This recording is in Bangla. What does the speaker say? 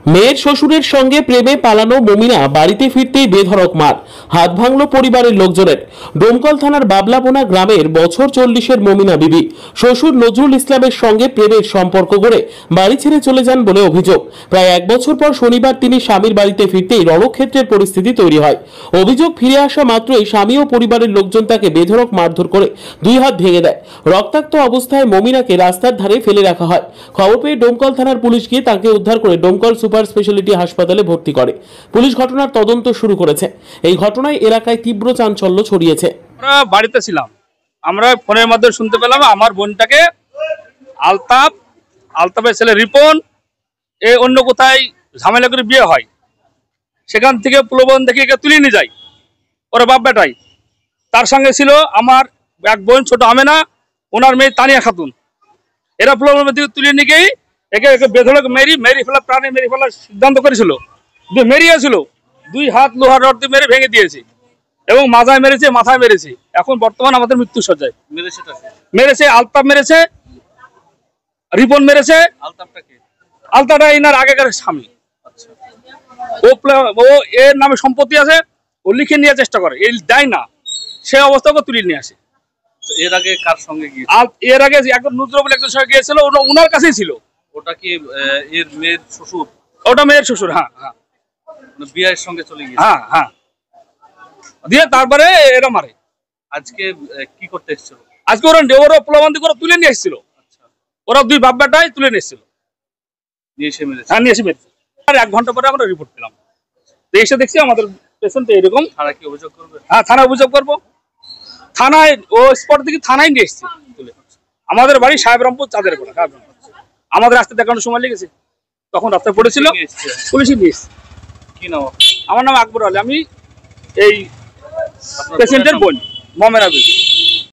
মেয়ের শ্বশুরের সঙ্গে প্রেমে পালানো মমিনা বাড়িতে ফিরতেই বেধড়ক মার, হাত ভাঙল পরিবারের লোকজনের। ডোমকল থানার বাবলাপোনা গ্রামের বছর 40-এর মমিনা বিবি শ্বশুর নজরুল ইসলামের সঙ্গে প্রেমের সম্পর্ক গড়ে বাড়ি ছেড়ে চলে যান বলে অভিযোগ। প্রায় 1 বছর পর শনিবার তিনি স্বামীর বাড়িতে ফিরতেই রণক্ষেত্রের পরিস্থিতি তৈরি হয়। অভিযোগ, ফিরে আসা মাত্রই স্বামী ও পরিবারের লোকজন তাকে বেধড়ক মারধর করে 2 হাত ভেঙে দেয়। রক্তাক্ত অবস্থায় মমিনাকে রাস্তার ধারে ফেলে রাখা হয়। খবর পেয়ে ডোমকল থানার পুলিশ গিয়ে তাকে উদ্ধার করে ডোমকল সুপার স্পেশালিটি হাসপাতালে ভর্তি করে। পুলিশ ঘটনার তদন্ত শুরু করেছে। এই ঘটনায় এলাকায় তীব্র চাঞ্চল্য ছড়িয়েছে। আমরা বাড়িতে ছিলাম, আমরা ফোনের মাধ্যমে শুনতে পেলাম আমার বোনটাকে আলতাফের ছেলে রিপন অন্য কোথায় ঝামেলা করে বিয়ে হয়, সেখান থেকে প্রলোভন দেখে তুলে নিয়ে যায়। ওরা বাপ বেটাই, তার সঙ্গে ছিল আমার এক বোন ছোট আমেনা, ওনার মেয়ে তানিয়া খাতুন। এরা প্রলোভন থেকে তুলে নিয়ে গিয়ে একে বেধড়ক মেরি ফেলার সিদ্ধান্ত করেছিল। মেরিয়েছিল, 2 হাত লোহার রড দিয়ে মেরে ভেঙে দিয়েছে এবং মাথায় মেরেছে। এখন বর্তমান আমাদের মৃত্যু সজ্জায়। মেরেছে আলতাফ, মেরেছে রিপন, মেরেছে আলতাফটা এনার আগেকার স্বামী। ও এর নামে সম্পত্তি আছে, ও লিখে নেওয়ার চেষ্টা করে, এই দেয় না, সে অবস্থা ওকে তুলে নিয়ে আসে। এর আগে কার সঙ্গে গিয়ে? এর আগে একজন নজরুল একজন সঙ্গে গিয়েছিল, ওনার কাছেই ছিল। ওটা কি এর মেয়ের শ্বশুর? ওটা মেয়ের শ্বশুর, হ্যাঁ। বিয়ের সঙ্গে চলে গিয়েছে। হ্যাঁ। দিয়ে তারপরে এরা মারে। আজকে কি করতে এসেছিল? আজকে ওরা প্রলোভন করে তুলে নিয়ে এসেছিল। ওরা 2 বাপ বেটাই তুলে নিয়ে এসেছিল, নিয়ে এসে মেরেছে। আর 1 ঘন্টা পরে আমরা রিপোর্ট পেলাম, এসে দেখছি আমাদের পেশেন্ট এরকম। থানা কি অভিযোগ করবে? হ্যাঁ, থানায় অভিযোগ করবো। থানায় ও স্পট থেকে থানায় নিয়ে এসছে তুলে। আমাদের বাড়ি সাহেবরামপুর চাঁদের গোড়া। আমাদের রাস্তা দেখানোর সময় লেগেছে, তখন রাস্তায় পড়েছিল, পুলিশে নিয়ে এসছে। কি নাম? আমার নাম আকবর আলী, আমি এই পেশেন্টের বোন মমেনা বিবি।